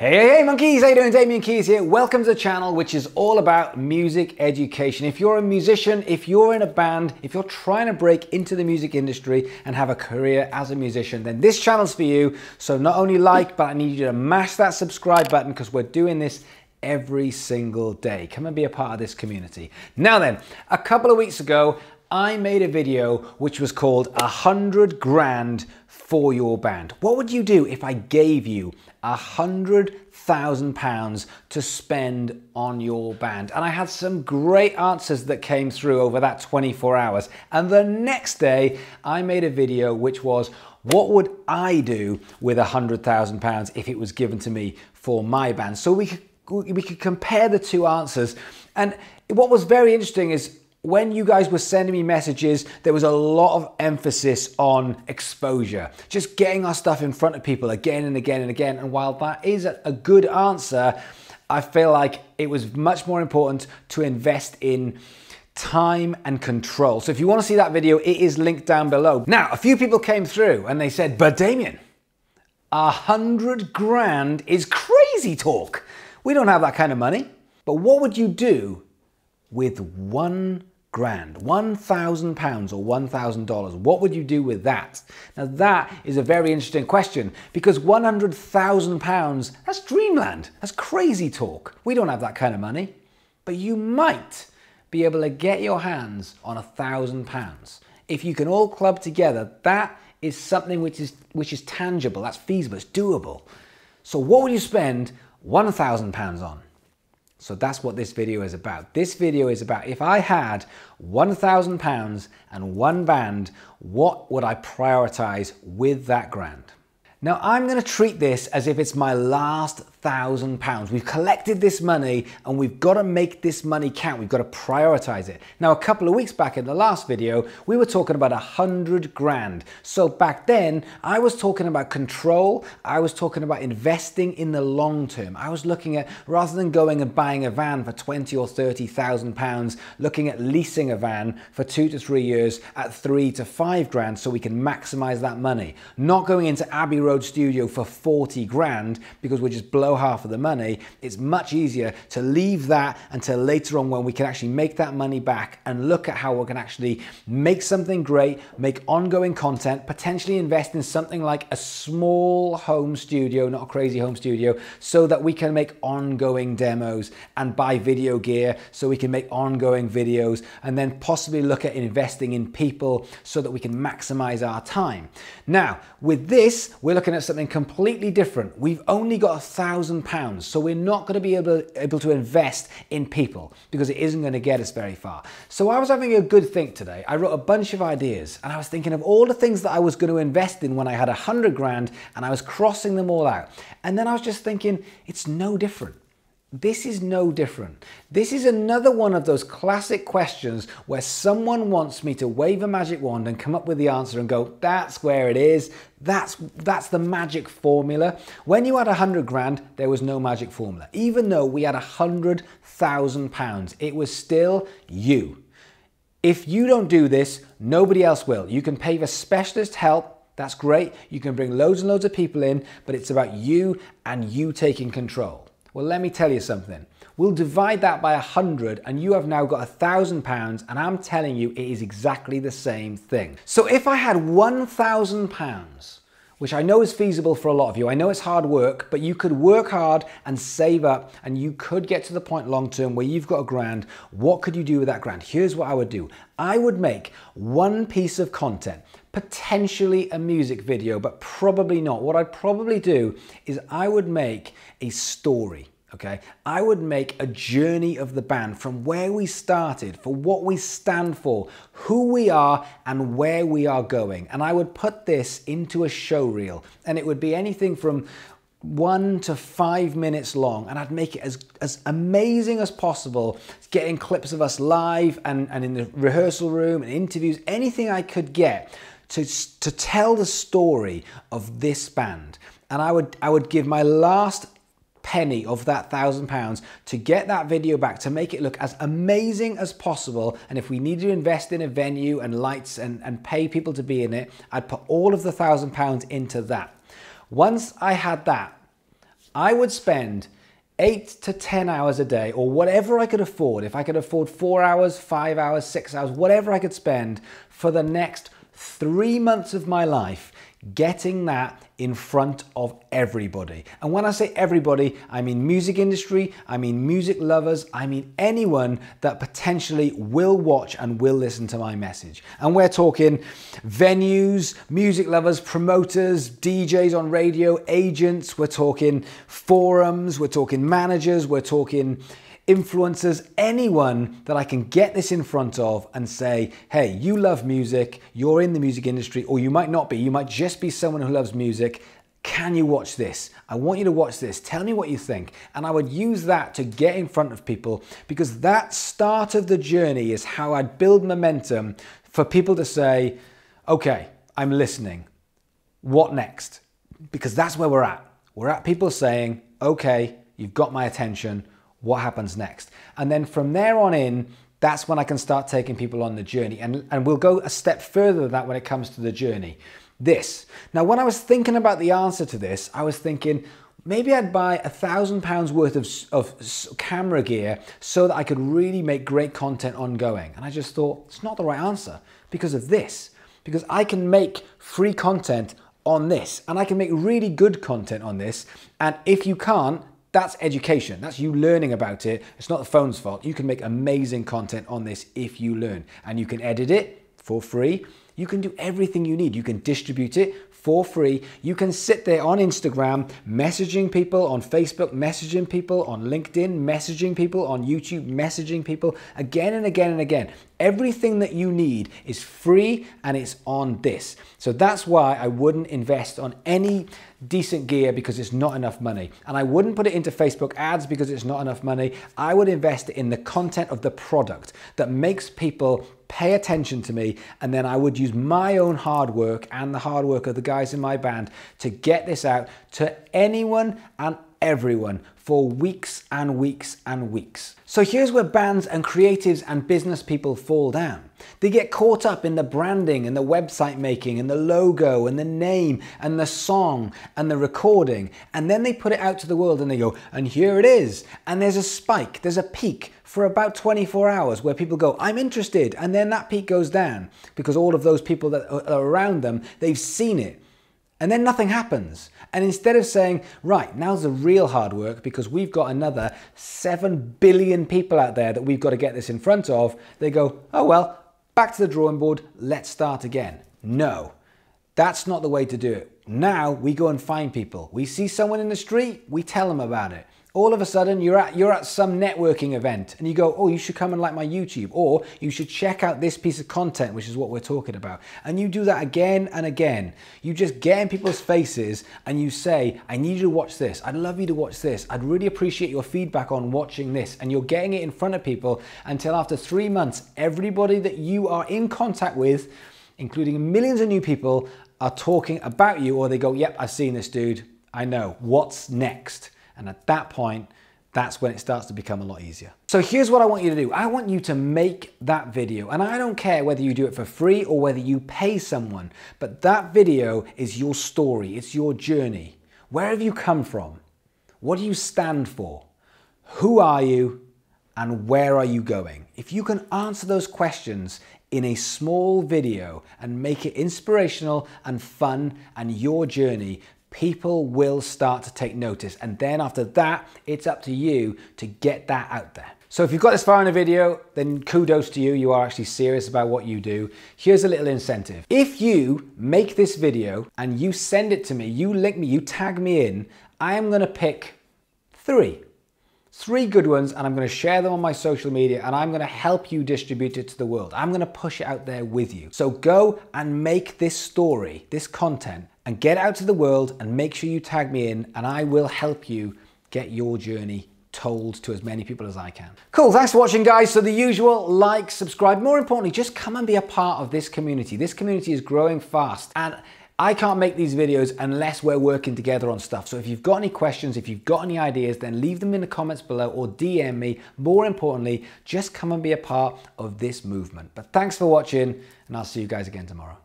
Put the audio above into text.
Hey monkeys, how you doing? Damian Keys here. Welcome to the channel which is all about music education. If you're a musician, if you're in a band, if you're trying to break into the music industry and have a career as a musician, then this channel's for you. So not only like, but I need you to mash that subscribe button because we're doing this every single day. Come and be a part of this community. Now then, a couple of weeks ago, I made a video which was called 100 grand for your band. What would you do if I gave you £100,000 to spend on your band? And I had some great answers that came through over that 24 hours. And the next day I made a video which was, what would I do with £100,000 if it was given to me for my band? So we could compare the two answers. And what was very interesting is when you guys were sending me messages, there was a lot of emphasis on exposure, just getting our stuff in front of people again and again and again. And while that is a good answer, I feel like it was much more important to invest in time and control. So if you want to see that video, it is linked down below. Now, a few people came through and they said, but Damian, 100 grand is crazy talk. We don't have that kind of money. But what would you do with £1,000 or $1,000? What would you do with that? Now that is a very interesting question because £100,000, that's dreamland. That's crazy talk. We don't have that kind of money, but you might be able to get your hands on £1,000. If you can all club together, that is something which is tangible, that's feasible, it's doable. So what would you spend £1,000 on? So that's what this video is about. This video is about if I had £1,000 and one band, what would I prioritize with that grand? Now I'm going to treat this as if it's my last £1,000. We've collected this money and we've got to make this money count. We've got to prioritize it. Now a couple of weeks back in the last video, we were talking about 100 grand. So back then I was talking about control. I was talking about investing in the long term. I was looking at, rather than going and buying a van for 20 or 30,000 pounds, looking at leasing a van for 2 to 3 years at 3 to 5 grand so we can maximize that money. Not going into Abbey Road studio for 40 grand because we just blow half of the money. It's much easier to leave that until later on when we can actually make that money back and look at how we can actually make something great, make ongoing content, potentially invest in something like a small home studio, not a crazy home studio, so that we can make ongoing demos and buy video gear so we can make ongoing videos, and then possibly look at investing in people so that we can maximize our time. Now with this, we're looking at something completely different. We've only got £1,000, so we're not going to be able to invest in people because it isn't going to get us very far. So I was having a good think today. I wrote a bunch of ideas and I was thinking of all the things that I was going to invest in when I had 100 grand, and I was crossing them all out. And then I was just thinking, it's no different. This is no different. This is another one of those classic questions where someone wants me to wave a magic wand and come up with the answer and go, that's where it is. That's the magic formula. When you had 100 grand, there was no magic formula. Even though we had £100,000, it was still you. If you don't do this, nobody else will. You can pay for specialist help. That's great. You can bring loads and loads of people in, but it's about you and you taking control. Well, let me tell you something. We'll divide that by 100 and you have now got £1,000, and I'm telling you it is exactly the same thing. So if I had £1,000, which I know is feasible for a lot of you, I know it's hard work, but you could work hard and save up and you could get to the point long term where you've got a grand. What could you do with that grand? Here's what I would do. I would make one piece of content, potentially a music video, but probably not. What I'd probably do is I would make a story. Okay, I would make a journey of the band from where we started, for what we stand for, who we are and where we are going. And I would put this into a show reel, and it would be anything from 1 to 5 minutes long, and I'd make it as amazing as possible, getting clips of us live and in the rehearsal room and interviews, anything I could get to tell the story of this band. And I would give my last penny of that £1,000 to get that video back, to make it look as amazing as possible. And if we need to invest in a venue and lights and pay people to be in it, I'd put all of the £1,000 into that. Once I had that, I would spend 8 to 10 hours a day, or whatever I could afford. If I could afford 4 hours, 5 hours, 6 hours, whatever I could spend for the next 3 months of my life, getting that in front of everybody. And when I say everybody, I mean music industry, I mean music lovers, I mean anyone that potentially will watch and will listen to my message. And we're talking venues, music lovers, promoters, DJs on radio, agents, we're talking forums, we're talking managers, we're talking influencers, anyone that I can get this in front of and say, hey, you love music, you're in the music industry, or you might not be, you might just be someone who loves music. Can you watch this? I want you to watch this. Tell me what you think. And I would use that to get in front of people, because that start of the journey is how I build momentum for people to say, okay, I'm listening. What next? Because that's where we're at. We're at people saying, okay, you've got my attention. What happens next? And then from there on in, that's when I can start taking people on the journey. And we'll go a step further than that when it comes to the journey. This. Now, when I was thinking about the answer to this, I was thinking maybe I'd buy £1,000 worth of camera gear so that I could really make great content ongoing. And I just thought, it's not the right answer because of this. Because I can make free content on this, and I can make really good content on this. And if you can't, that's education. That's you learning about it. It's not the phone's fault. You can make amazing content on this if you learn. And you can edit it for free. You can do everything you need. You can distribute it for free. You can sit there on Instagram, messaging people, on Facebook, messaging people, on LinkedIn, messaging people, on YouTube, messaging people again and again and again. Everything that you need is free and it's on this. So that's why I wouldn't invest on any decent gear because it's not enough money. And I wouldn't put it into Facebook ads because it's not enough money. I would invest in the content of the product that makes people pay attention to me, and then I would use my own hard work and the hard work of the guys in my band to get this out to anyone and everyone for weeks and weeks and weeks. So here's where bands and creatives and business people fall down. They get caught up in the branding and the website making and the logo and the name and the song and the recording, and then they put it out to the world and they go, and here it is. And there's a spike, there's a peak for about 24 hours where people go, I'm interested, and then that peak goes down because all of those people that are around them, they've seen it. And then nothing happens. And instead of saying, right, now's the real hard work because we've got another 7 billion people out there that we've got to get this in front of, they go, oh well, back to the drawing board, let's start again. No, that's not the way to do it. Now we go and find people. We see someone in the street, we tell them about it. All of a sudden you're at some networking event and you go, oh, you should come and like my YouTube, or you should check out this piece of content, which is what we're talking about. And you do that again and again. You just get in people's faces and you say, I need you to watch this. I'd love you to watch this. I'd really appreciate your feedback on watching this. And you're getting it in front of people until after 3 months, everybody that you are in contact with, including millions of new people, are talking about you, or they go, yep, I've seen this dude. I know. What's next? And at that point, that's when it starts to become a lot easier. So here's what I want you to do. I want you to make that video. And I don't care whether you do it for free or whether you pay someone, but that video is your story. It's your journey. Where have you come from? What do you stand for? Who are you? And where are you going? If you can answer those questions in a small video and make it inspirational and fun and your journey, people will start to take notice. And then after that, it's up to you to get that out there. So if you've got this far in a video, then kudos to you. You are actually serious about what you do. Here's a little incentive. If you make this video and you send it to me, you link me, you tag me in, I am gonna pick three good ones, and I'm going to share them on my social media, and I'm going to help you distribute it to the world. I'm going to push it out there with you. So go and make this story, this content, and get it out to the world, and make sure you tag me in, and I will help you get your journey told to as many people as I can. Cool, thanks for watching, guys. So the usual, like, subscribe. More importantly, just come and be a part of this community. This community is growing fast, and I can't make these videos unless we're working together on stuff. So if you've got any questions, if you've got any ideas, then leave them in the comments below or DM me. More importantly, just come and be a part of this movement. But thanks for watching, and I'll see you guys again tomorrow.